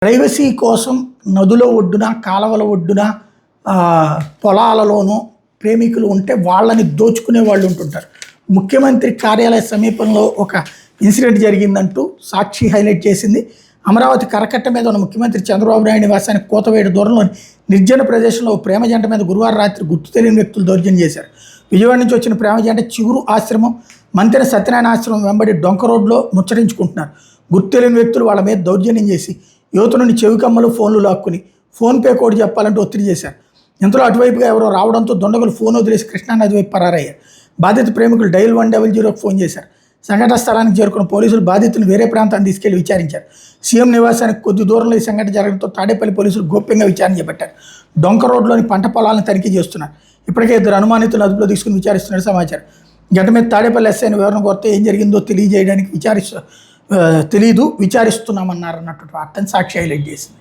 Privacy కోసం నదుల ఒడ్డున, కాలవల ఒడ్డున, పొలాలలోనూ ప్రేమికులు ఉంటే వాళ్ళని దోచుకునే వాళ్ళు ఉంటుంటారు. ముఖ్యమంత్రి కార్యాలయ సమీపంలో ఒక ఇన్సిడెంట్ జరిగిందంటూ సాక్షి హైలైట్ చేసింది. అమరావతి కరకట్ట మీద ఉన్న ముఖ్యమంత్రి చంద్రబాబు నాయుడు నివాసానికి కోతవేడు దూరంలోని నిర్జన ప్రదేశంలో ప్రేమ జంట మీద గురువారం రాత్రి గుర్తు తెలియని వ్యక్తులు దౌర్జన్యం చేశారు. విజయవాడ నుంచి వచ్చిన ప్రేమ జంట చిగురు ఆశ్రమం, మంతెన సత్యనారాయణ ఆశ్రమం వెంబడి డొంక రోడ్లో ముచ్చటించుకుంటున్నారు. గుర్తు తెలియని వ్యక్తులు వాళ్ళ మీద దౌర్జన్యం చేసి యువత నుండి చెవికమ్మలు, ఫోన్లు లాక్కుని ఫోన్పే కోడ్ చెప్పాలంటూ ఒత్తిడి చేశారు. ఇంతలో అటువైపుగా ఎవరో రావడంతో దుండగులు ఫోన్ వదిలేసి కృష్ణానది వైపు పరారయ్యారు. బాధిత ప్రేమికులు డైల్ 100కి ఫోన్ చేశారు. సంఘటన స్థలానికి చేరుకున్న పోలీసులు బాధితులను వేరే ప్రాంతాన్ని తీసుకెళ్లి విచారించారు. సీఎం నివాసానికి కొద్ది దూరంలో ఈ సంఘటన జరగడంతో తాడేపల్లి పోలీసులు గోప్యంగా విచారణ చేపట్టారు. డొంక రోడ్లోని పంట పొలాలను తనిఖీ చేస్తున్నారు. ఇప్పటికే 2 అనుమానితులను అదుపులో తీసుకుని విచారిస్తున్నట్టు సమాచారం. గంట మీద తాడేపల్లి ఎస్ఐని వివరణ కోరితే ఏం జరిగిందో తెలియజేయడానికి విచారిస్తున్నామన్నారన్నటువంటి వార్తను సాక్షి హైలైట్ చేసింది.